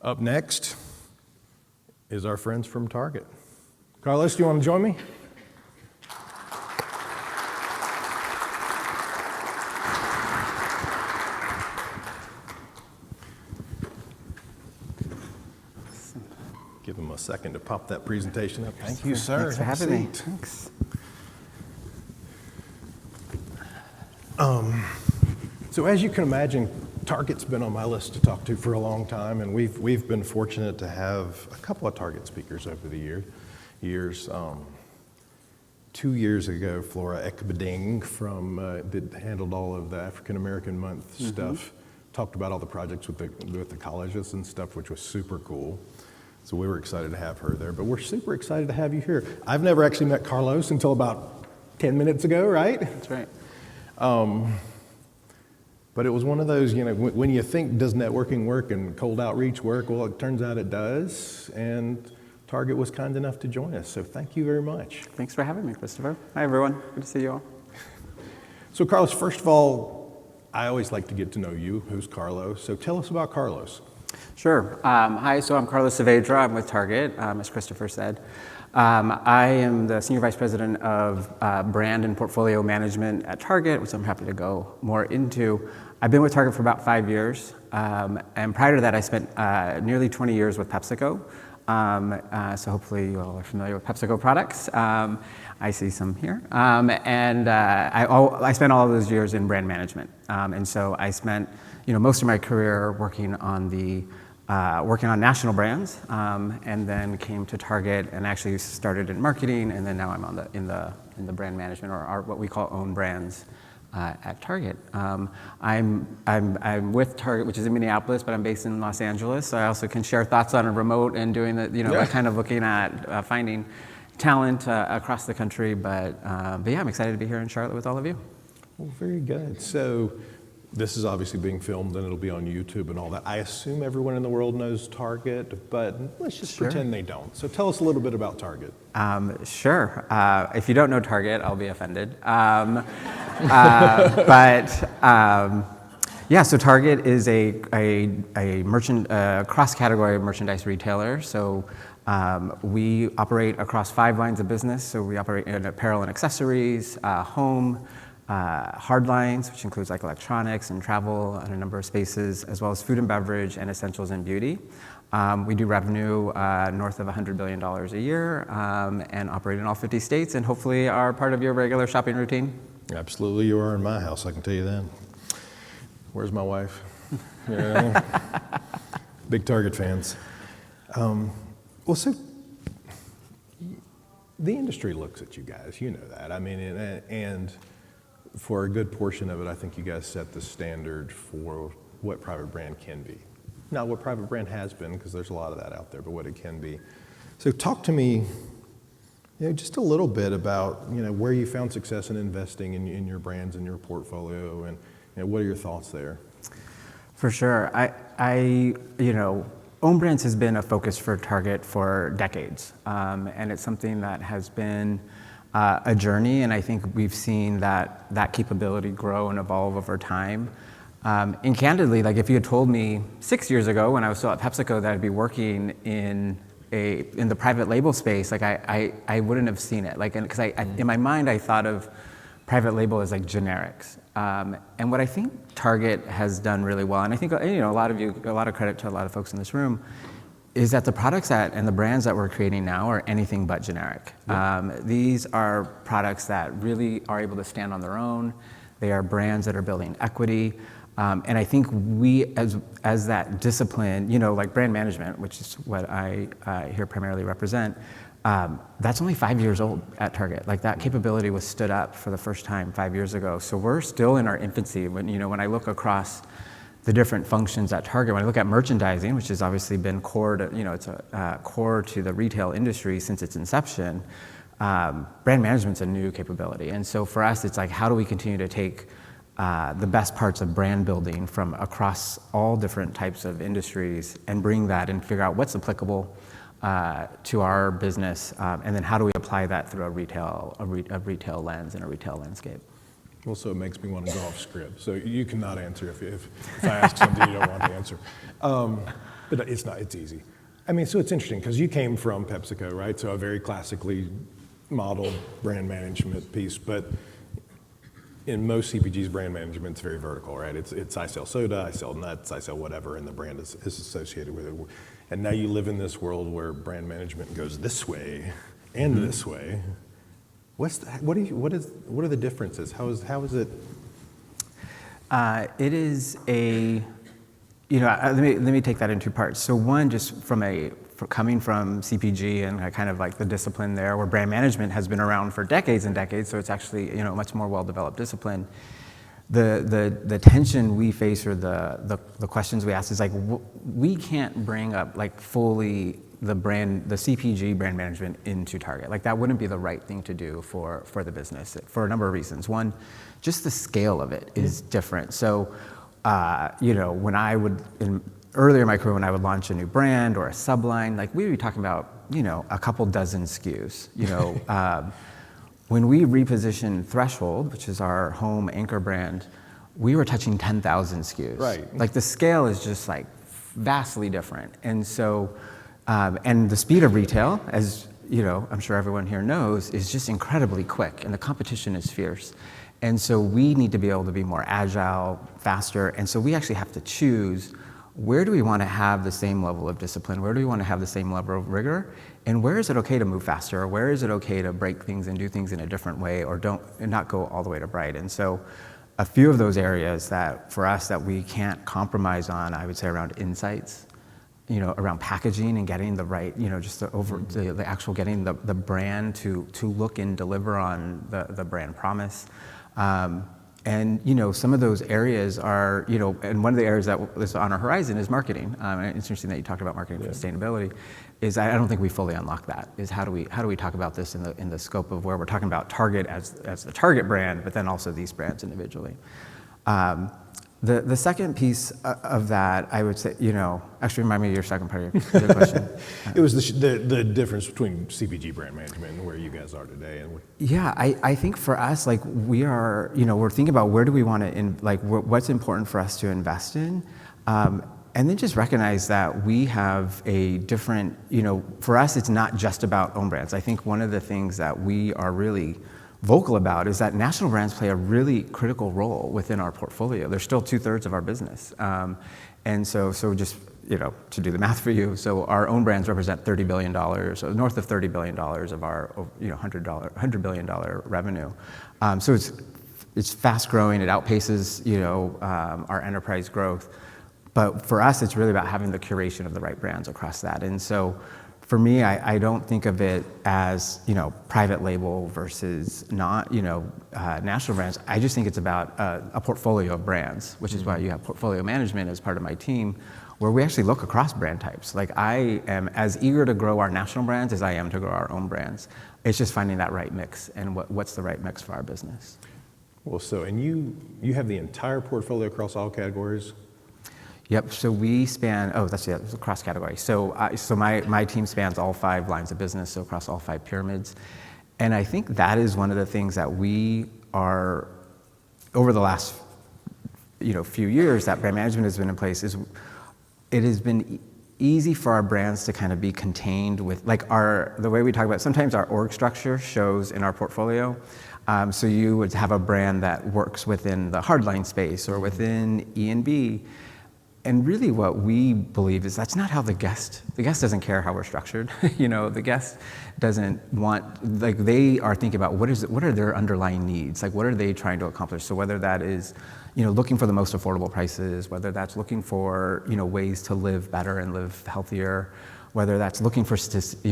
Up next is our friends from Target. Carlos, do you want to join me? Give him a second to pop that presentation up. Thank you, sir. Thanks for having me. Thanks. So as you can imagine, Target's been on my list to talk to for a long time, and we've been fortunate to have a couple of Target speakers over the years. 2 years ago, Flora Ekbeding that handled all of the African American Month stuff, talked about all the projects with the colleges and stuff, which was super cool. So we were excited to have her there, but we're super excited to have you here. I've never actually met Carlos until about 10 minutes ago, right? That's right. But it was one of those, when you think, does networking work and cold outreach work? Well, it turns out it does, and Target was kind enough to join us, so thank you very much. Thanks for having me, Christopher. Hi, everyone. Good to see you all. So Carlos, first of all, I always like to get to know you. Who's Carlos? So tell us about Carlos. Sure. Hi, so I'm Carlos Saavedra. I'm with Target, as Christopher said. I am the Senior Vice President of Brand and Portfolio Management at Target, which I'm happy to go more into. I've been with Target for about 5 years, and prior to that I spent nearly 20 years with PepsiCo. So hopefully you all are familiar with PepsiCo products. I see some here. I spent all of those years in brand management. And so I spent most of my career working on national brands, and then came to Target and actually started in marketing, and then now I'm in the brand management, or what we call own brands at Target. I'm with Target, which is in Minneapolis, but I'm based in Los Angeles. So I also can share thoughts on a remote and doing kind of looking at finding talent across the country. But yeah, I'm excited to be here in Charlotte with all of you. Well, very good. So this is obviously being filmed and it'll be on YouTube and all that. I assume everyone in the world knows Target, but let's just pretend they don't. So tell us a little bit about Target. Sure. If you don't know Target, I'll be offended. Yeah, so Target is a cross-category merchandise retailer. So we operate across 5 lines of business. So we operate in apparel and accessories, home, hard lines, which includes like electronics and travel and a number of spaces, as well as food and beverage and essentials and beauty. We do revenue north of $100 billion a year and operate in all 50 states, and hopefully are part of your regular shopping routine. Absolutely, you are in my house, I can tell you that. Where's my wife? Big Target fans. Well, so the industry looks at you guys, you know that. I mean, and for a good portion of it, I think you guys set the standard for what private brand can be. Not what private brand has been, because there's a lot of that out there, but what it can be. So talk to me, just a little bit about, where you found success in investing in your brands and your portfolio, and what are your thoughts there? For sure. Own brands has been a focus for Target for decades, and it's something that has been a journey, and I think we've seen that capability grow and evolve over time. And candidly, like if you had told me 6 years ago when I was still at PepsiCo that I'd be working in the private label space, like I wouldn't have seen it. Because in my mind I thought of private label as like generics. And what I think Target has done really well, and I think a lot of credit to a lot of folks in this room, is that the products and the brands that we're creating now are anything but generic. These are products that really are able to stand on their own. They are brands that are building equity. And I think we, as that discipline, like brand management, which is what I here primarily represent, that's only 5 years old at Target. Like that capability was stood up for the first time 5 years ago. So we're still in our infancy. When I look across the different functions at Target, when I look at merchandising, which has obviously been core to, it's core to the retail industry since its inception, brand management's a new capability. And so for us, it's like, how do we continue to take the best parts of brand building from across all different types of industries and bring that and figure out what's applicable to our business, and then how do we apply that through a retail lens and a retail landscape. Well, so it makes me want to go off script. So you cannot answer if I ask something you don't want to answer. But it's not, it's easy. I mean, so it's interesting because you came from PepsiCo, right? So a very classically modeled brand management piece, but in most CPGs, brand management is very vertical, right? It's I sell soda, I sell nuts, I sell whatever, and the brand is associated with it. And now you live in this world where brand management goes this way and this way. What are the differences? How is it? It is a, let me take that in two parts. So one, just coming from CPG and kind of like the discipline there, where brand management has been around for decades and decades, so it's actually a much more well-developed discipline. The tension we face, or the questions we ask, is like, we can't bring up like fully the CPG brand management into Target. Like, that wouldn't be the right thing to do for the business for a number of reasons. One, just the scale of it is different. So, when I would, earlier in my career, when I would launch a new brand or a subline, like, we would be talking about, a couple dozen SKUs. When we repositioned Threshold, which is our home anchor brand, we were touching 10,000 SKUs. Right. Like, the scale is just like vastly different. And so, and the speed of retail, as I'm sure everyone here knows, is just incredibly quick, and the competition is fierce. And so we need to be able to be more agile, faster, and so we actually have to choose, where do we want to have the same level of discipline? Where do we want to have the same level of rigor? And where is it okay to move faster? Or where is it okay to break things and do things in a different way, or not go all the way to bright? And so a few of those areas that for us that we can't compromise on, I would say around insights, around packaging and getting the right, just the actual getting the brand to look and deliver on the brand promise. And some of those areas are, and one of the areas that is on our horizon is marketing. And it's interesting that you talked about marketing and sustainability. Is I don't think we fully unlock that. Is how do we talk about this in the scope of where we're talking about Target as the Target brand, but then also these brands individually. The second piece of that, I would say, actually remind me of your second part of your question. It was the difference between CPG brand management and where you guys are today. Yeah, I think for us, like, we are, we're thinking about where do we want to, what's important for us to invest in, and then just recognize that we have a different, for us, it's not just about own brands. I think one of the things that we are really vocal about is that national brands play a really critical role within our portfolio. They're still 2/3 of our business. And so just, to do the math for you, so our own brands represent $30 billion, so north of $30 billion of our, $100 billion revenue. So it's fast growing, it outpaces, our enterprise growth. But for us, it's really about having the curation of the right brands across that. And so for me, I don't think of it as, private label versus not, national brands. I just think it's about a portfolio of brands, which is why you have portfolio management as part of my team, where we actually look across brand types. Like, I am as eager to grow our national brands as I am to grow our own brands. It's just finding that right mix and what's the right mix for our business. Well, and you have the entire portfolio across all categories? Yep. So we span. That's cross category. So my team spans all 5 lines of business, so across all 5 pyramids, and I think that is one of the things that we are, over the last few years that brand management has been in place, is it has been easy for our brands to kind of be contained with, like, the way we talk about it, sometimes our org structure shows in our portfolio. So you would have a brand that works within the hardline space or within E&B. And really what we believe is that's not how the guest doesn't care how we're structured. The guest doesn't want, like, they are thinking about what are their underlying needs? Like, what are they trying to accomplish? So whether that is, looking for the most affordable prices, whether that's looking for, ways to live better and live healthier, whether that's looking for,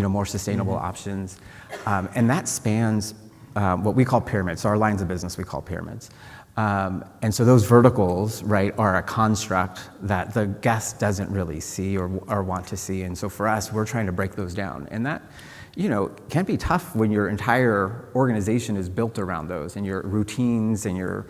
more sustainable options. And that spans what we call pyramids. So our lines of business we call pyramids. And so those verticals, right, are a construct that the guest doesn't really see or want to see. And so for us, we're trying to break those down. And that, can be tough when your entire organization is built around those, and your routines and your,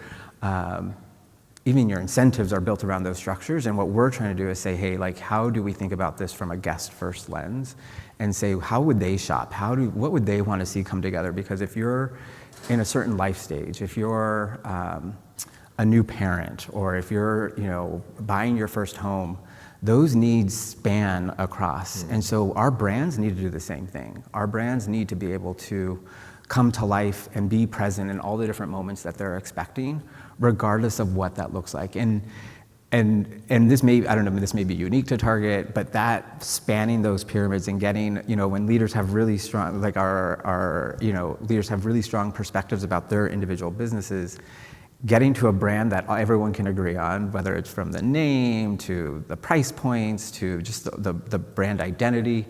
even your incentives are built around those structures. And what we're trying to do is say, hey, like, how do we think about this from a guest first lens, and say, how would they shop? What would they want to see come together? Because if you're in a certain life stage, if you're a new parent, or if you're, buying your first home, those needs span across. And so our brands need to do the same thing. Our brands need to be able to come to life and be present in all the different moments that they're expecting, regardless of what that looks like. And this may, I don't know, this may be unique to Target, but that spanning those pyramids and getting, when leaders have really strong, like our leaders have really strong perspectives about their individual businesses, getting to a brand that everyone can agree on, whether it's from the name to the price points to just the brand identity,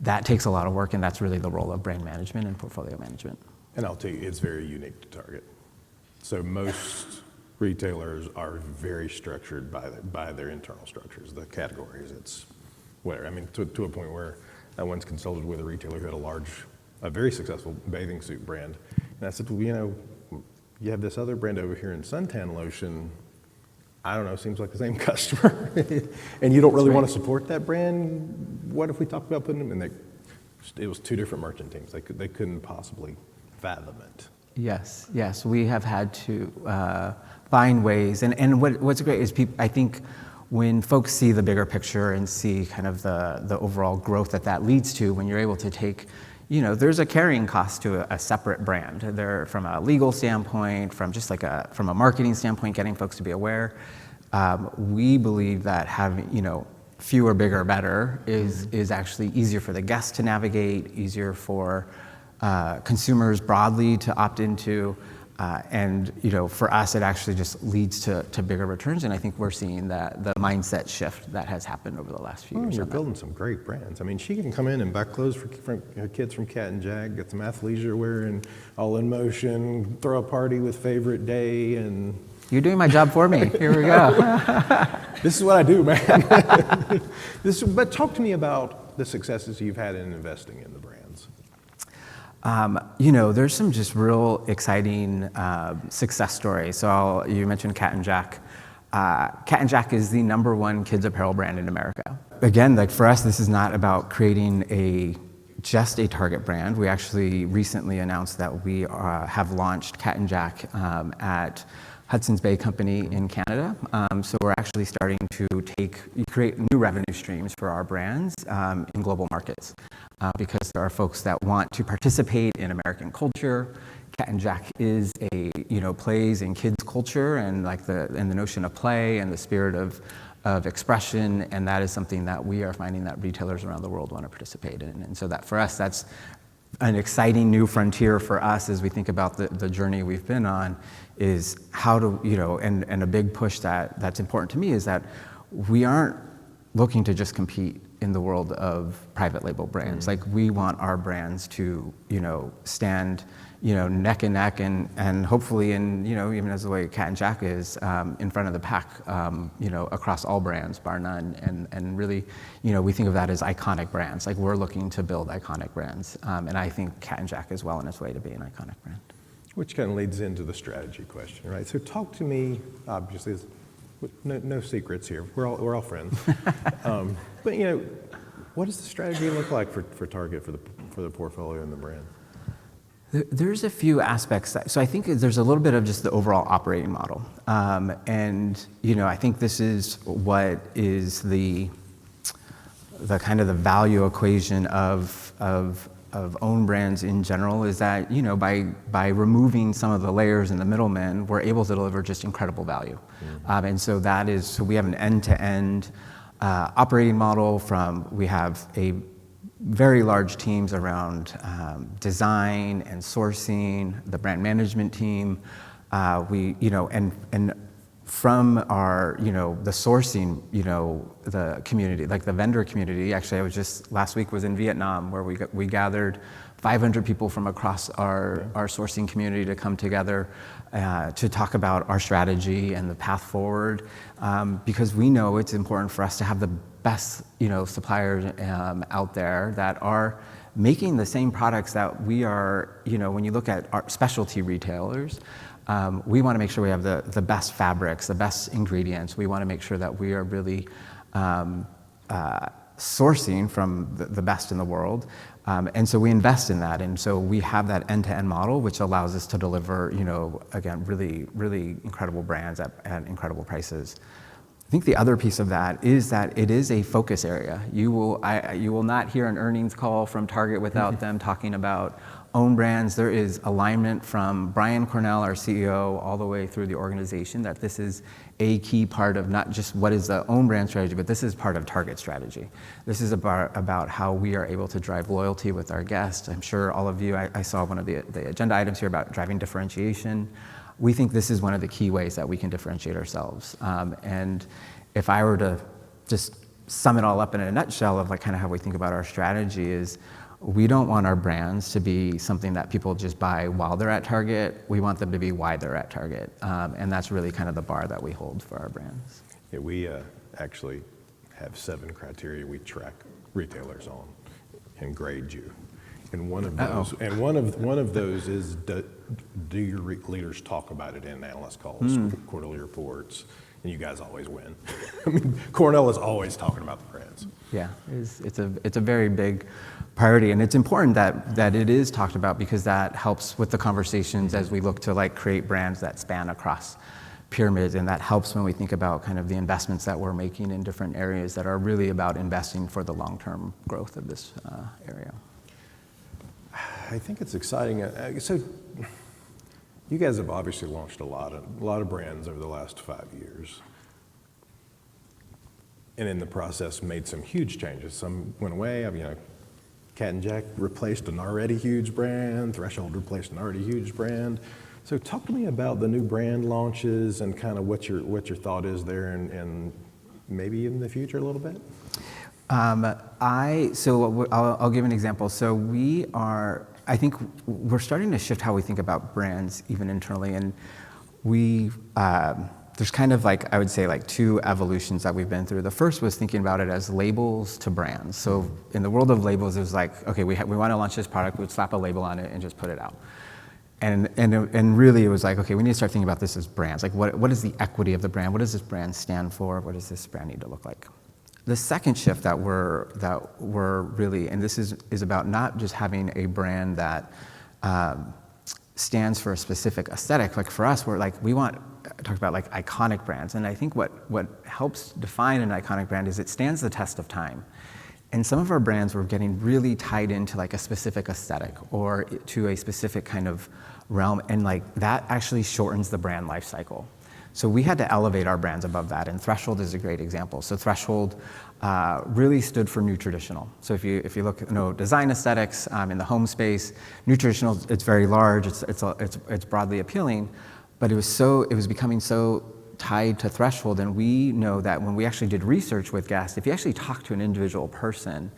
that takes a lot of work, and that's really the role of brand management and portfolio management. And I'll tell you, it's very unique to Target. So most retailers are very structured by their internal structures, the categories. It's where, I mean, to a point where I once consulted with a retailer who had a very successful bathing suit brand. And I said, well, you have this other brand over here in suntan lotion, I don't know, seems like the same customer. And you don't really want to support that brand. What if we talked about putting them in it was two different merchant teams. They couldn't possibly fathom it. Yes, we have had to find ways. And what's great is I think when folks see the bigger picture and see kind of the overall growth that leads to, when you're able to take, there's a carrying cost to a separate brand. There, from a legal standpoint, from a marketing standpoint, getting folks to be aware. We believe that having, fewer, bigger, better is actually easier for the guests to navigate, easier for consumers broadly to opt into, and for us, it actually just leads to bigger returns. And I think we're seeing that the mindset shift that has happened over the last few years. You're building some great brands. I mean, she can come in and buy clothes for kids from Cat and Jack, get some athleisure wear and All in Motion, throw a party with Favorite Day, and you're doing my job for me. Here we go. This is what I do, man. But talk to me about the successes you've had in investing in the brands. There's some just real exciting success stories. So you mentioned Cat and Jack. Cat and Jack is the #1 kids apparel brand in America. Again, like for us, this is not about creating just a Target brand. We actually recently announced that we have launched Cat and Jack at Hudson's Bay Company in Canada. So we're actually starting to create new revenue streams for our brands in global markets because there are folks that want to participate in American culture. Cat and Jack is plays in kids culture and the notion of play and the spirit of expression, and that is something that we are finding that retailers around the world want to participate in. And so that for us, that's an exciting new frontier for us as we think about the journey we've been on, is how to, and a big push that's important to me is that we aren't looking to just compete in the world of private label brands. Like we want our brands to, stand, neck and neck and hopefully even as the way Cat and Jack is, in front of the pack, across all brands, bar none. And really, we think of that as iconic brands. Like we're looking to build iconic brands. And I think Cat and Jack is well on its way to being an iconic brand. Which kind of leads into the strategy question, right? So talk to me, obviously, no secrets here. We're all friends. But what does the strategy look like for Target for the portfolio and the brand? There's a few aspects. So I think there's a little bit of just the overall operating model, and I think this is what is the kind of the value equation of own brands in general, is that by removing some of the layers and the middlemen, we're able to deliver just incredible value. And so we have an end-to-end operating model. We have a very large teams around design and sourcing, the brand management team. And from our, the sourcing, the community, like the vendor community. Actually, last week was in Vietnam, where we gathered 500 people from across our sourcing community to come together to talk about our strategy and the path forward, because we know it's important for us to have the best, suppliers out there that are making the same products that we are, when you look at our specialty retailers, we want to make sure we have the best fabrics, the best ingredients. We want to make sure that we are really sourcing from the best in the world. And so we invest in that. And so we have that end-to-end model, which allows us to deliver, again, really, really incredible brands at incredible prices. I think the other piece of that is that it is a focus area. You will not hear an earnings call from Target without them talking about own brands. There is alignment from Brian Cornell, our CEO, all the way through the organization that this is a key part of not just what is the own brand strategy, but this is part of Target strategy. This is about how we are able to drive loyalty with our guests. I'm sure all of you, I saw one of the agenda items here about driving differentiation. We think this is one of the key ways that we can differentiate ourselves. And if I were to just sum it all up in a nutshell of like kind of how we think about our strategy is, we don't want our brands to be something that people just buy while they're at Target. We want them to be why they're at Target. And that's really kind of the bar that we hold for our brands. Yeah, we actually have 7 criteria we track retailers on and grade you. And one of those, one of those is do your leaders talk about it in analyst calls, quarterly reports, and you guys always win. I mean, Cornell is always talking about the brands. Yeah, it's a very big priority, and it's important that it is talked about because that helps with the conversations as we look to like create brands that span across pyramids, and that helps when we think about kind of the investments that we're making in different areas that are really about investing for the long-term growth of this area. I think it's exciting. So you guys have obviously launched a lot of brands over the last 5 years. And in the process made some huge changes. Some went away. I mean, Cat and Jack replaced an already huge brand. Threshold replaced an already huge brand. So talk to me about the new brand launches and kind of what your thought is there and maybe in the future a little bit. I'll give an example. So I think we're starting to shift how we think about brands even internally, and there's kind of like, I would say like 2 evolutions that we've been through. The first was thinking about it as labels to brands. So in the world of labels, it was like, okay, we want to launch this product, we'd slap a label on it and just put it out. And really it was like, okay, we need to start thinking about this as brands. Like what is the equity of the brand? What does this brand stand for? What does this brand need to look like? The second shift that we're really, and this is about not just having a brand that stands for a specific aesthetic. Like for us, we want to talk about like iconic brands. And I think what helps define an iconic brand is it stands the test of time. And some of our brands were getting really tied into like a specific aesthetic or to a specific kind of realm. And like that actually shortens the brand life cycle. So we had to elevate our brands above that, and Threshold is a great example. So Threshold really stood for new traditional. So if you look at design aesthetics in the home space, new traditional, it's very large, it's broadly appealing, but it was becoming so tied to Threshold, and we know that when we actually did research with guests, if you actually talk to an individual person,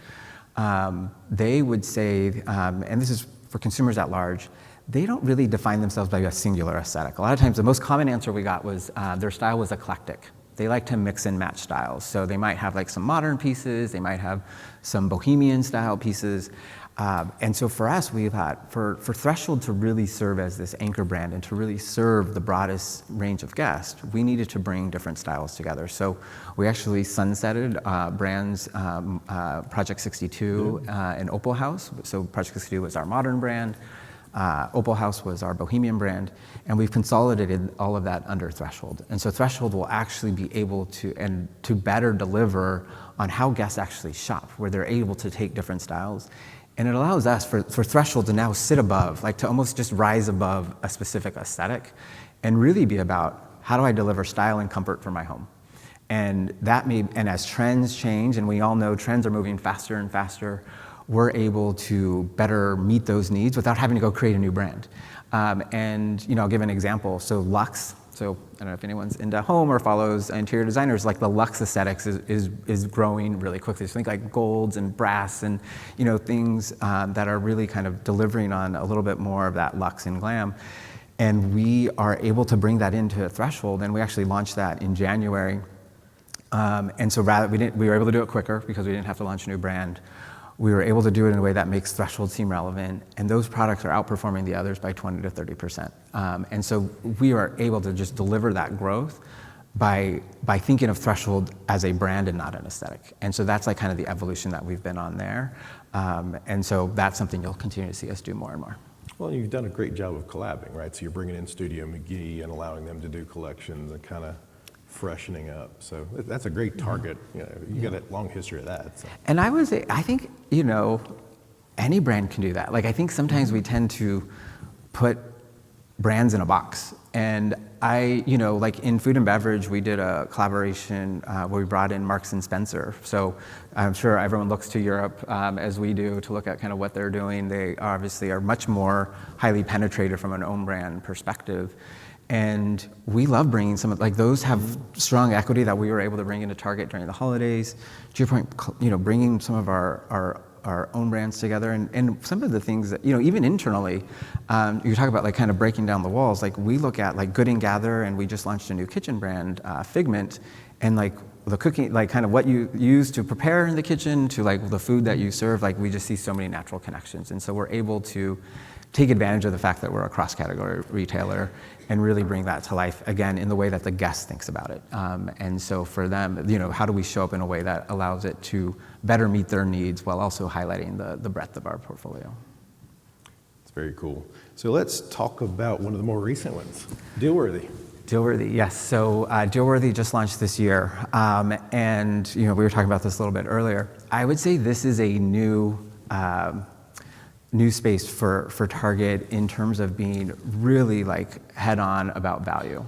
they would say, and this is for consumers at large, they don't really define themselves by a singular aesthetic. A lot of times the most common answer we got was their style was eclectic. They like to mix and match styles. So they might have like some modern pieces, they might have some bohemian style pieces. And so for us, we thought for Threshold to really serve as this anchor brand and to really serve the broadest range of guests, we needed to bring different styles together. So we actually sunsetted brands, Project 62 and Opal House. So Project 62 was our modern brand. Opal House was our bohemian brand, and we've consolidated all of that under Threshold. And so Threshold will actually be able to better deliver on how guests actually shop, where they're able to take different styles. And it allows us for Threshold to now sit above, like to almost just rise above a specific aesthetic and really be about how do I deliver style and comfort for my home. And as trends change, and we all know trends are moving faster and faster, we're able to better meet those needs without having to go create a new brand. And I'll give an example. So Luxe, so I don't know if anyone's into home or follows interior designers, like the Luxe aesthetics is growing really quickly. So think like golds and brass and things that are really kind of delivering on a little bit more of that luxe and glam. And we are able to bring that into a Threshold, and we actually launched that in January. And so we were able to do it quicker because we didn't have to launch a new brand. We were able to do it in a way that makes Threshold seem relevant, and those products are outperforming the others by 20 to 30%. And so we are able to just deliver that growth by thinking of Threshold as a brand and not an aesthetic. And so that's like kind of the evolution that we've been on there. And so that's something you'll continue to see us do more and more. Well, you've done a great job of collabing, right? So you're bringing in Studio McGee and allowing them to do collections and kind of freshening up. So that's a great target. You got a long history of that. So. And I think, any brand can do that. Like, I think sometimes we tend to put brands in a box. And like in food and beverage, we did a collaboration where we brought in Marks and Spencer. So I'm sure everyone looks to Europe as we do to look at kind of what they're doing. They obviously are much more highly penetrated from an own brand perspective. And we love bringing those have strong equity that we were able to bring into Target during the holidays. To your point, bringing some of our own brands together, and some of the things that, even internally, you talk about like kind of breaking down the walls. Like we look at like Good and Gather, and we just launched a new kitchen brand, Figment, and like the cooking, like kind of what you use to prepare in the kitchen to like the food that you serve, like we just see so many natural connections. And so we're able to take advantage of the fact that we're a cross-category retailer and really bring that to life, again, in the way that the guest thinks about it. And so for them, how do we show up in a way that allows it to better meet their needs while also highlighting the breadth of our portfolio? It's very cool. So let's talk about one of the more recent ones, Dealworthy. Dealworthy, yes. So Dealworthy just launched this year. And we were talking about this a little bit earlier. I would say this is a new space for Target in terms of being really like head on about value.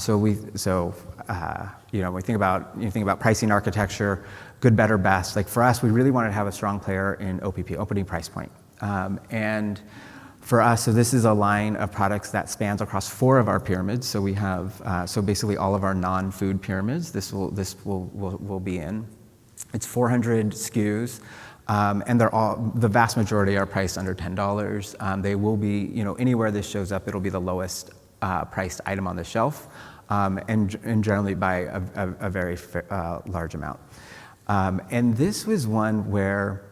We think about pricing architecture, good, better, best. Like for us, we really wanted to have a strong player in OPP, opening price point. And for us, so this is a line of products that spans across 4 of our pyramids. So we have basically all of our non-food pyramids. This will be in. It's 400 SKUs. And the vast majority are priced under $10. They will be, anywhere this shows up, it'll be the lowest priced item on the shelf, and generally by a very large amount. And this was one where,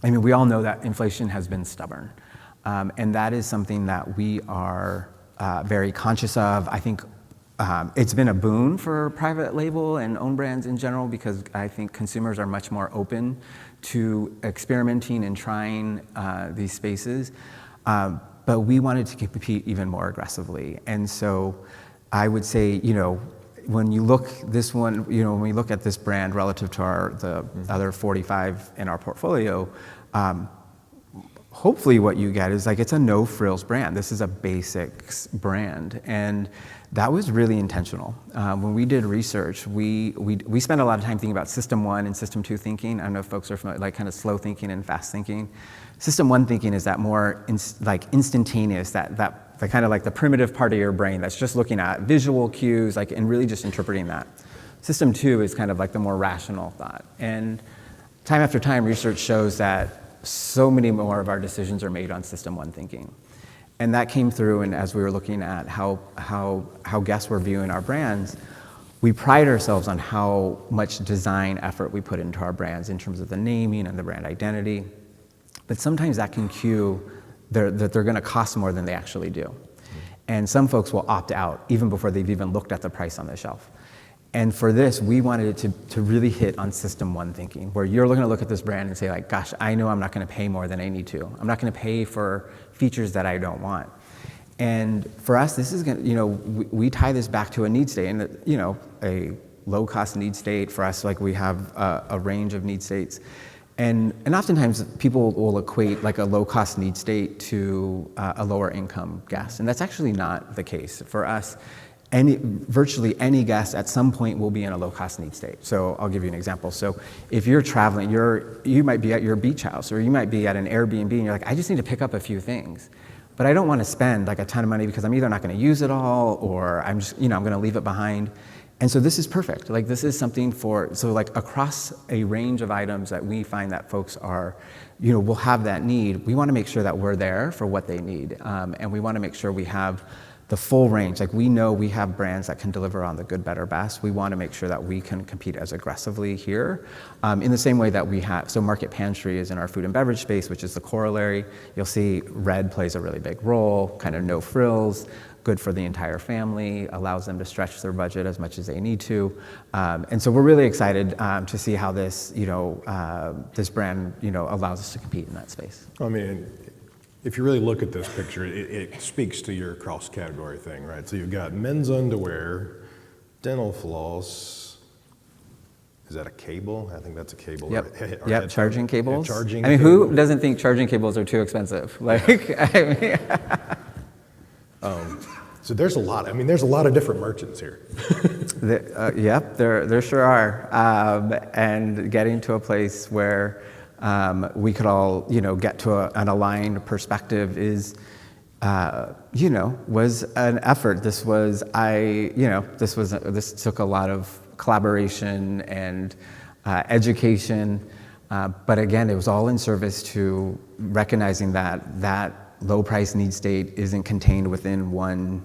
we all know that inflation has been stubborn. And that is something that we are very conscious of. I think it's been a boon for private label and own brands in general, because I think consumers are much more open to experimenting and trying these spaces. But we wanted to compete even more aggressively. And so I would say, when you look this one, when we look at this brand relative to the other 45 in our portfolio, hopefully what you get is like, it's a no frills brand. This is a basics brand. And that was really intentional. When we did research, we spent a lot of time thinking about System 1 and System 2 thinking. I don't know if folks are familiar, like kind of slow thinking and fast thinking. System 1 thinking is that more instantaneous, that kind of like the primitive part of your brain that's just looking at visual cues, like, and really just interpreting that. System 2 is kind of like the more rational thought. And time after time, research shows that so many more of our decisions are made on System 1 thinking. And that came through, and as we were looking at how guests were viewing our brands, we pride ourselves on how much design effort we put into our brands in terms of the naming and the brand identity. But sometimes that can cue that they're gonna cost more than they actually do. And some folks will opt out even before they've even looked at the price on the shelf. And for this, we wanted it to really hit on System 1 thinking, where you're going to look at this brand and say like, gosh, I know I'm not going to pay more than I need to. I'm not going to pay for features that I don't want. And for us, this is going to, we tie this back to a need state, and a low-cost need state. For us, like we have a range of need states. And oftentimes people will equate like a low-cost need state to a lower income guest. And that's actually not the case. For us, virtually any guest at some point will be in a low-cost need state. So I'll give you an example. So if you're traveling, you might be at your beach house, or you might be at an Airbnb, and you're like, I just need to pick up a few things. But I don't want to spend like a ton of money because I'm either not going to use it all, or I'm just, I'm going to leave it behind. And so this is perfect. Like this is something so like across a range of items that we find that folks are, will have that need, we want to make sure that we're there for what they need. And we want to make sure we have the full range. Like we know we have brands that can deliver on the good, better, best. We want to make sure that we can compete as aggressively here in the same way that we have. So Market Pantry is in our food and beverage space, which is the corollary. You'll see Red plays a really big role, kind of no frills, good for the entire family, allows them to stretch their budget as much as they need to. And so we're really excited to see how this, this brand, allows us to compete in that space. I mean, if you really look at this picture, it speaks to your cross-category thing, right? So you've got men's underwear, Dental floss, is that a cable? I think that's a cable. Yep. Right? Or Yep. headphone? Charging cables. Yeah, charging I mean, cable. who doesn't think charging cables are too expensive? Like, I mean, So there's a lot. I mean, there's a lot of different merchants here. yep, there sure are. And getting to a place where we could all, get to an aligned perspective is, was an effort. This took a lot of collaboration and education. But again, it was all in service to recognizing that low price need state isn't contained within one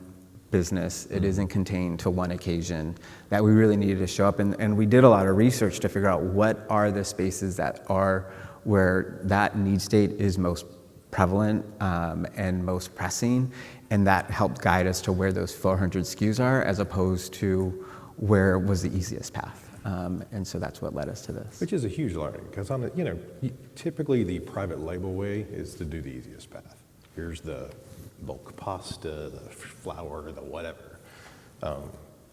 business. It isn't contained to one occasion, that we really needed to show up. And we did a lot of research to figure out what are the spaces that are where that need state is most prevalent and most pressing. And that helped guide us to where those 400 SKUs are, as opposed to where was the easiest path. And so that's what led us to this. Which is a huge learning, because typically the private label way is to do the easiest path. Here's the bulk pasta, the flour, the whatever.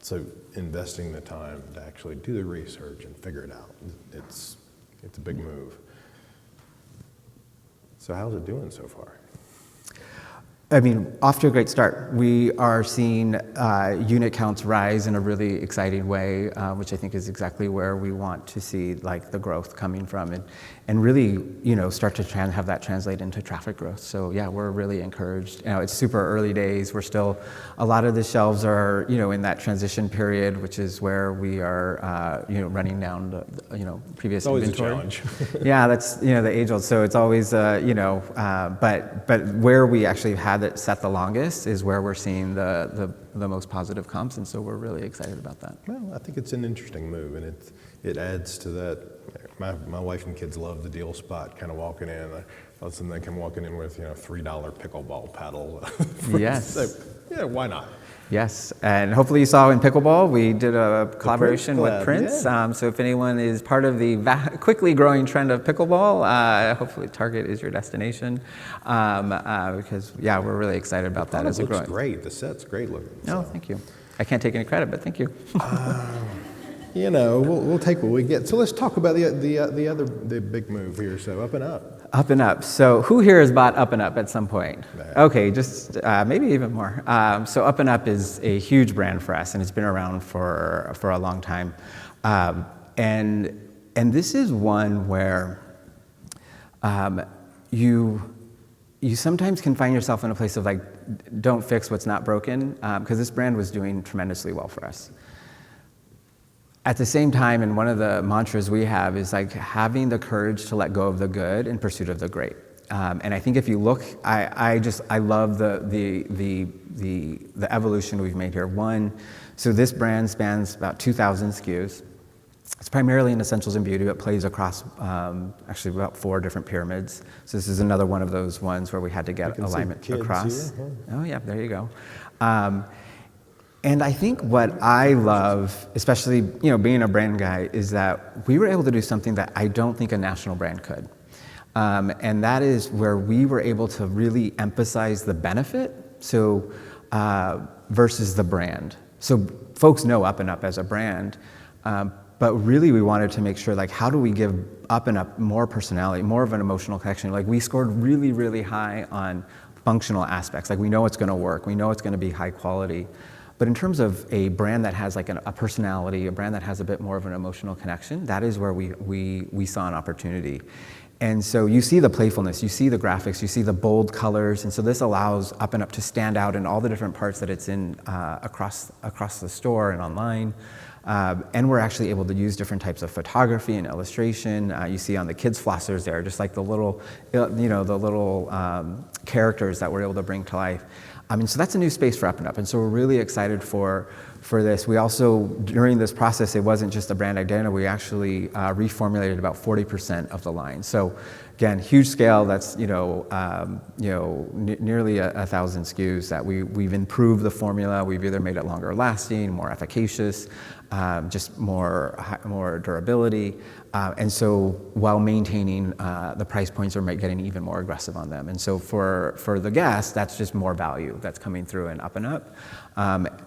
So investing the time to actually do the research and figure it out, it's a big move. So how's it doing so far? I mean, off to a great start. We are seeing unit counts rise in a really exciting way, which I think is exactly where we want to see the growth coming from, and really, start to have that translate into traffic growth. So yeah, we're really encouraged. It's super early days. We're still, a lot of the shelves are, in that transition period, which is where we are, running down the, previous inventory. It's always a challenge. Yeah, that's, the age old. So it's always, but where we actually had it set the longest is where we're seeing the most positive comps, and so we're really excited about that. Well, I think it's an interesting move, and it adds to that. My wife and kids love the deal spot, kind of walking in. All of a sudden they come walking in with $3 pickleball paddle. Yes. So, yeah, why not? Yes, and hopefully you saw in pickleball, we did a collaboration Prince with Club, Prince. yeah. So if anyone is part of the quickly growing trend of pickleball, hopefully Target is your destination. Because, yeah, we're really excited about that as a growing. It looks great. The set's great looking. Oh, thank you. I can't take any credit, but thank you. We'll take what we get. So let's talk about the big move here. So Up and Up. Up and Up. So who here has bought Up and Up at some point? Nah. Okay, just maybe even more. So Up and Up is a huge brand for us, and it's been around for a long time. And this is one where you sometimes can find yourself in a place of don't fix what's not broken, because this brand was doing tremendously well for us. At the same time, and one of the mantras we have is having the courage to let go of the good in pursuit of the great. And I think if you look, I love the evolution we've made here. One, so this brand spans about 2,000 SKUs. It's primarily in essentials and beauty, but plays across actually about 4 different pyramids. So this is another one of those ones where we had to get alignment kids across. here. Oh yeah, there you go. And I think what I love, especially being a brand guy, is that we were able to do something that I don't think a national brand could. And that is where we were able to really emphasize the benefit versus the brand. So folks know Up and Up as a brand, but really we wanted to make sure how do we give Up and Up more personality, more of an emotional connection. We scored really, really high on functional aspects. We know it's going to work. We know it's going to be high quality. But in terms of a brand that has a personality, a brand that has a bit more of an emotional connection, that is where we saw an opportunity. And so you see the playfulness, you see the graphics, you see the bold colors, and so this allows Up and Up to stand out in all the different parts that it's in across the store and online. And we're actually able to use different types of photography and illustration. You see on the kids' flossers there, just the little, characters that we're able to bring to life. So that's a new space for Up and Up, and so we're really excited for this. We also, during this process, it wasn't just a brand identity. We actually reformulated about 40% of the line. So again, huge scale. That's nearly 1,000 SKUs that we've improved the formula. We've either made it longer lasting, more efficacious, just more durability, and so while maintaining the price points, we're getting even more aggressive on them. And so for the guest, that's just more value that's coming through in Up and Up.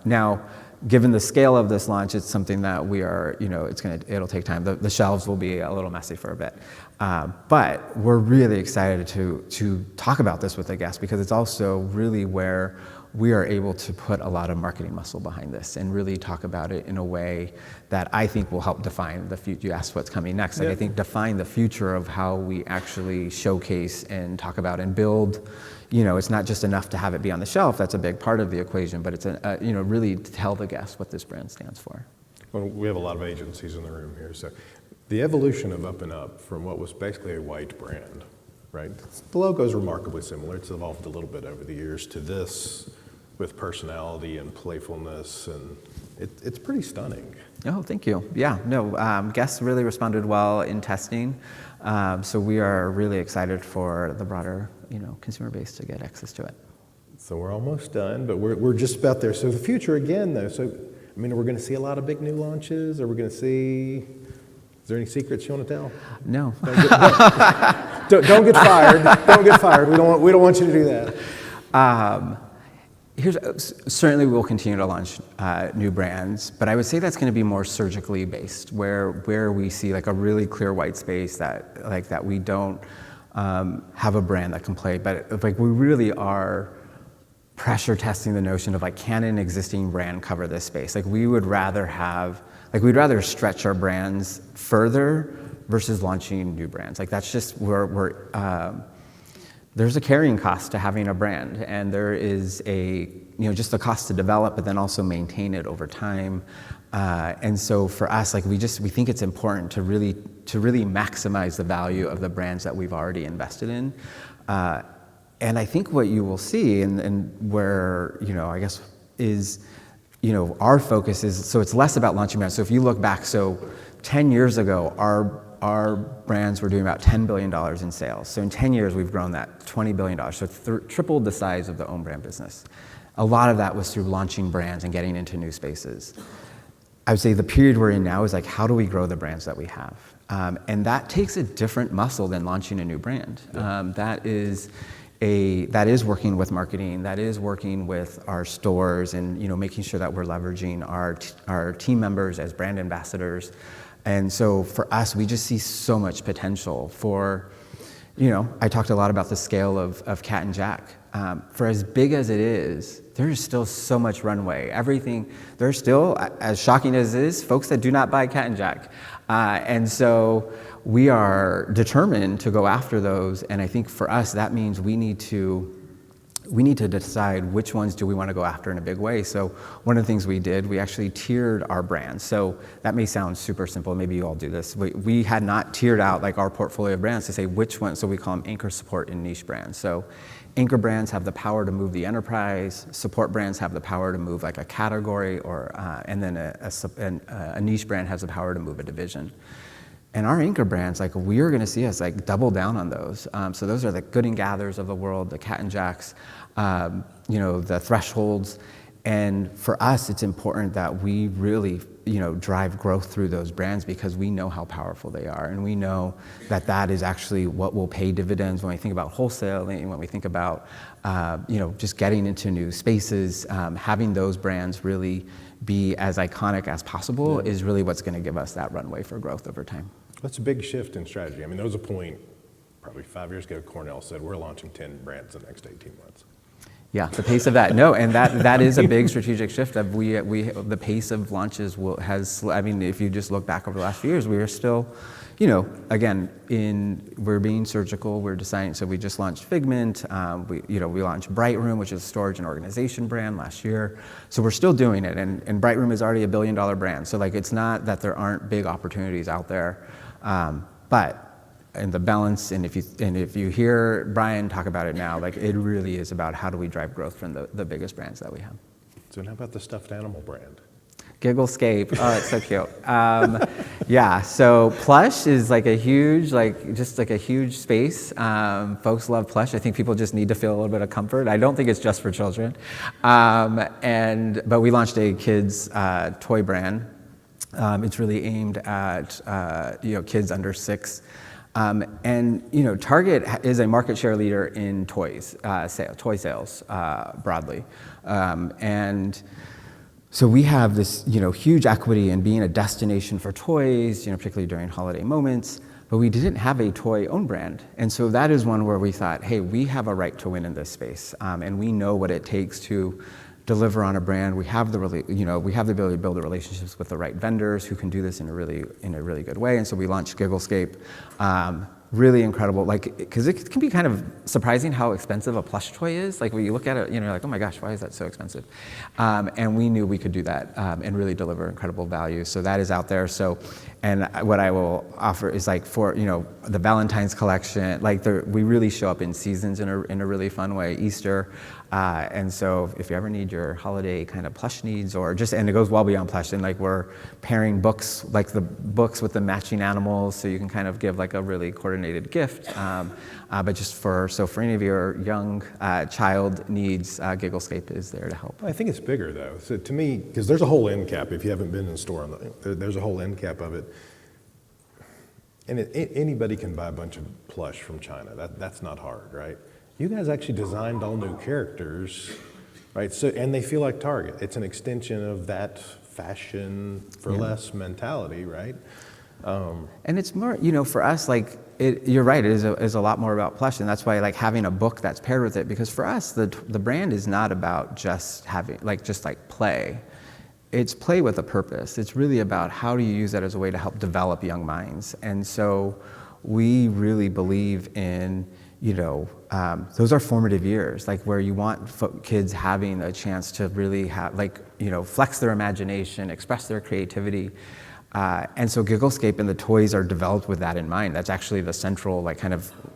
Now, given the scale of this launch, it's something that we are, it'll take time. The shelves will be a little messy for a bit. But we're really excited to talk about this with the guests, because it's also really where we are able to put a lot of marketing muscle behind this and really talk about it in a way that I think will help define the future. You asked what's coming next. Like, I think define the future of how we actually showcase and talk about and build. It's not just enough to have it be on the shelf. That's a big part of the equation, but it's really to tell the guests what this brand stands for. Well, we have a lot of agencies in the room here, so the evolution of Up and Up from what was basically a white brand, right? The logo is remarkably similar. It's evolved a little bit over the years to this with personality and playfulness, and it's pretty stunning. Oh, thank you. Yeah, no, guests really responded well in testing, so we are really excited for the broader, consumer base to get access to it. So we're almost done, but we're just about there. So the future again, though. So, we're going to see a lot of big new launches. Are we going to see? Is there any secrets you want to tell? No. Don't get fired. Don't get fired. We don't want you to do that. Certainly we'll continue to launch new brands, but I would say that's going to be more surgically based, where we see like a really clear white space that we don't have a brand that can play, but like we really are pressure testing the notion of like, can an existing brand cover this space? Like we'd rather stretch our brands further versus launching new brands. Like that's just there's a carrying cost to having a brand, and there is just the cost to develop, but then also maintain it over time. And so for us, like we think it's important to really maximize the value of the brands that we've already invested in. And I think what you will see, and where I guess is our focus is, so it's less about launching brands. So if you look back, 10 years ago, our brands were doing about $10 billion in sales. So in 10 years, we've grown that $20 billion. So tripled the size of the own brand business. A lot of that was through launching brands and getting into new spaces. I would say the period we're in now is like, how do we grow the brands that we have? And that takes a different muscle than launching a new brand. Yeah. That is working with marketing, that is working with our stores, and making sure that we're leveraging our team members as brand ambassadors. And so for us, we just see so much potential for, I talked a lot about the scale of Cat and Jack. For as big as it is, there's still so much runway. There's still, as shocking as it is, folks that do not buy Cat and Jack. And so we are determined to go after those. And I think for us, that means we need to decide which ones do we want to go after in a big way. So one of the things we did, we actually tiered our brands. So that may sound super simple. Maybe you all do this. We had not tiered out like our portfolio of brands to say which ones. So we call them anchor, support, and niche brands. So anchor brands have the power to move the enterprise. Support brands have the power to move like a category, and then a niche brand has the power to move a division. And our anchor brands, like we are going to see us like double down on those. So those are the Good and Gathers of the world, the Cat and Jacks, the Thresholds. And for us, it's important that we really, drive growth through those brands, because we know how powerful they are. And we know that is actually what will pay dividends when we think about wholesaling, when we think about, just getting into new spaces. Having those brands really be as iconic as possible is really what's going to give us that runway for growth over time. That's a big shift in strategy. There was a point probably 5 years ago, Cornell said, we're launching 10 brands in the next 18 months. Yeah, the pace of that. No, and that is a big strategic shift. The pace of launches if you just look back over the last few years, we are still, again, we're being surgical. We're deciding. So we just launched Figment. We launched Bright Room, which is a storage and organization brand last year. So we're still doing it, and Bright Room is already $1 billion brand. So like, it's not that there aren't big opportunities out there, but. And the balance, and if you hear Brian talk about it now, like it really is about how do we drive growth from the biggest brands that we have. So how about the stuffed animal brand? Gigglescape. Oh, it's so cute. Yeah. So plush is like a huge, a huge space. Folks love plush. I think people just need to feel a little bit of comfort. I don't think it's just for children. But we launched a kids toy brand. It's really aimed at kids under 6. Target is a market share leader in toy sales broadly. So we have this, huge equity in being a destination for toys, particularly during holiday moments, but we didn't have a toy own brand. And so that is one where we thought, hey, we have a right to win in this space, and we know what it takes to deliver on a brand. We have we have the ability to build the relationships with the right vendors who can do this in a really good way. And so we launched Gigglescape. Really incredible, because it can be kind of surprising how expensive a plush toy is. Like when you look at it, you're like, oh my gosh, why is that so expensive? And we knew we could do that and really deliver incredible value. So that is out there. So, and what I will offer is for the Valentine's collection, we really show up in seasons in a really fun way. Easter, and so if you ever need your holiday kind of plush needs, and it goes well beyond plush, and we're pairing books, the books with the matching animals, so you can kind of give a really coordinated gift. But just for any of your young child needs, Gigglescape is there to help. I think it's bigger though. So to me, because there's a whole end cap. If you haven't been in the store, there's a whole end cap of it. And anybody can buy a bunch of plush from China. That's not hard, right? You guys actually designed all new characters, right? So, and they feel like Target. It's an extension of that fashion for less mentality, right? And it's more, for us, you're right, it is a lot more about plush, and that's why having a book that's paired with it, because for us, the brand is not about just having, play. It's play with a purpose. It's really about how do you use that as a way to help develop young minds. And so we really believe in, those are formative years, where you want kids having a chance to really have, flex their imagination, express their creativity. And so Gigglescape and the toys are developed with that in mind. That's actually the central,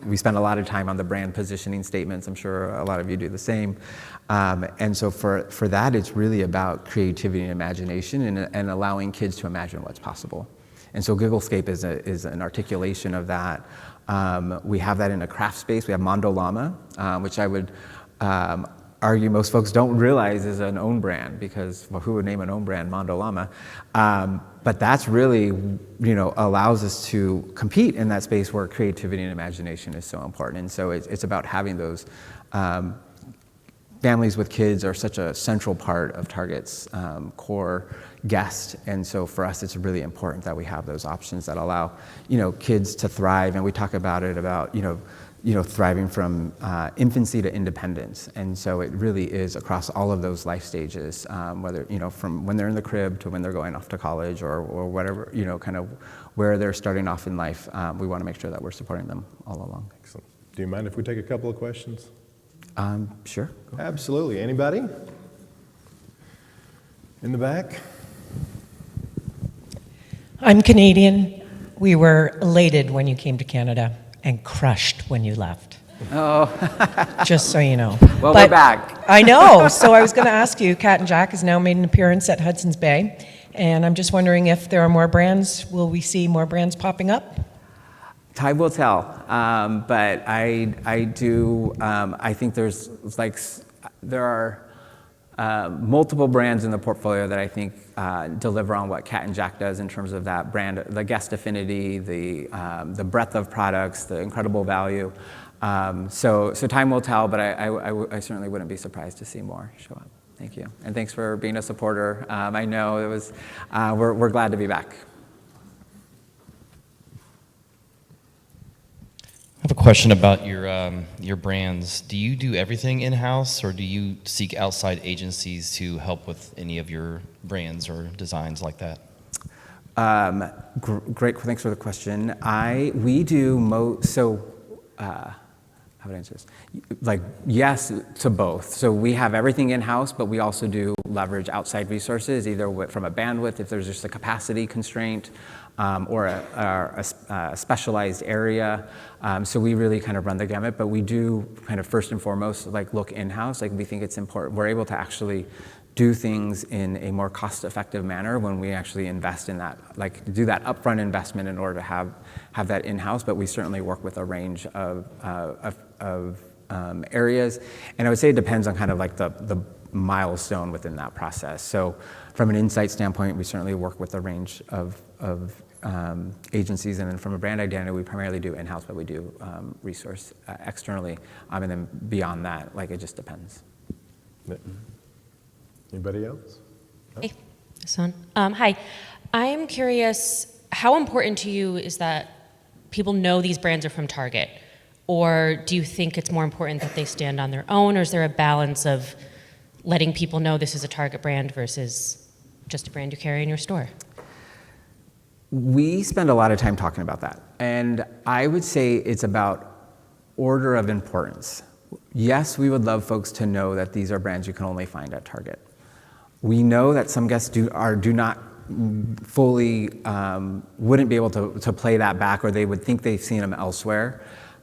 we spend a lot of time on the brand positioning statements. I'm sure a lot of you do the same. And so for that, it's really about creativity and imagination and allowing kids to imagine what's possible. And so Gigglescape is an articulation of that. We have that in a craft space. We have Mondo Llama, which I would argue most folks don't realize is an own brand, because who would name an own brand Mondo Llama? But that's really, allows us to compete in that space where creativity and imagination is so important. And so it's about having those families with kids are such a central part of Target's core guest. And so for us, it's really important that we have those options that allow, kids to thrive. And we talk about thriving from infancy to independence. And so it really is across all of those life stages, whether, from when they're in the crib to when they're going off to college or whatever, kind of where they're starting off in life. We want to make sure that we're supporting them all along. Excellent. Do you mind if we take a couple of questions? Sure. Absolutely. Anybody? In the back? I'm Canadian. We were elated when you came to Canada and crushed when you left. Oh. Just so you know. Well, we're back. I know. So I was going to ask you, Cat and Jack has now made an appearance at Hudson's Bay. And I'm just wondering if there are more brands. Will we see more brands popping up? Time will tell. But I do, I think there are multiple brands in the portfolio that I think deliver on what Cat and Jack does in terms of that brand, the guest affinity, the breadth of products, the incredible value. So time will tell, but I certainly wouldn't be surprised to see more show up. Thank you, and thanks for being a supporter. I know it was. We're glad to be back. I have a question about your brands. Do you do everything in-house, or do you seek outside agencies to help with any of your brands or designs like that? Great, thanks for the question. We do how would I answer this? Yes to both. So we have everything in-house, but we also do leverage outside resources, either from a bandwidth, if there's just a capacity constraint, or a specialized area. So we really kind of run the gamut, but we do kind of first and foremost look in-house. We think it's important. We're able to actually do things in a more cost-effective manner when we actually invest in that, do that upfront investment in order to have that in-house. But we certainly work with a range of areas, and I would say it depends on kind of the milestone within that process. So from an insight standpoint, we certainly work with a range of agencies, and then from a brand identity, we primarily do in-house, but we do resource externally, and then beyond that, it just depends. Anybody else? Hey, son. Hi. I'm curious, how important to you is that people know these brands are from Target? Or do you think it's more important that they stand on their own, or is there a balance of letting people know this is a Target brand versus just a brand you carry in your store? We spend a lot of time talking about that. And I would say it's about order of importance. Yes, we would love folks to know that these are brands you can only find at Target. We know that some guests do not fully, wouldn't be able to play that back, or they would think they've seen them elsewhere.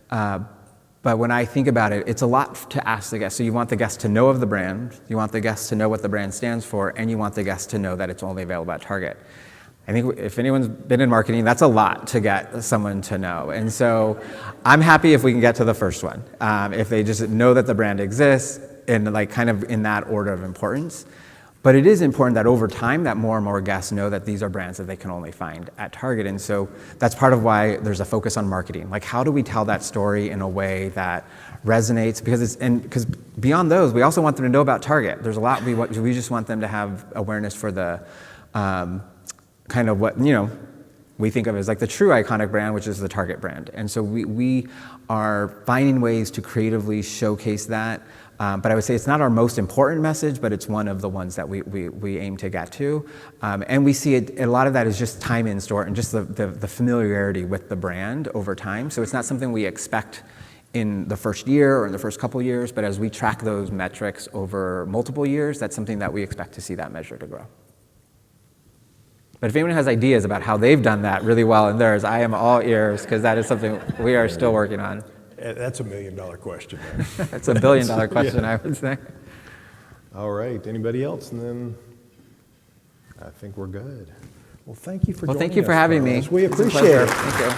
But when I think about it, it's a lot to ask the guest. So you want the guest to know of the brand, you want the guest to know what the brand stands for, and you want the guest to know that it's only available at Target. I think if anyone's been in marketing, that's a lot to get someone to know. And so I'm happy if we can get to the first one. If they just know that the brand exists and like kind of in that order of importance. But it is important that over time that more and more guests know that these are brands that they can only find at Target. And so that's part of why there's a focus on marketing. Like, how do we tell that story in a way that resonates? Because beyond those, we also want them to know about Target. There's a lot we just want them to have awareness for the kind of what, we think of as like the true iconic brand, which is the Target brand. And so we are finding ways to creatively showcase that. But I would say it's not our most important message, but it's one of the ones that we aim to get to. And we see it, a lot of that is just time in store and just the familiarity with the brand over time. So it's not something we expect in the first year or in the first couple years, but as we track those metrics over multiple years, that's something that we expect to see that measure to grow. But if anyone has ideas about how they've done that really well in theirs, I am all ears, because that is something we are still working on. That's $1 million question, man. That's a $1 billion question, I would say. All right, anybody else? And then I think we're good. Well, thank you for joining us. Well, thank you for having me. Carlos. We It's a appreciate pleasure. it. Thank you.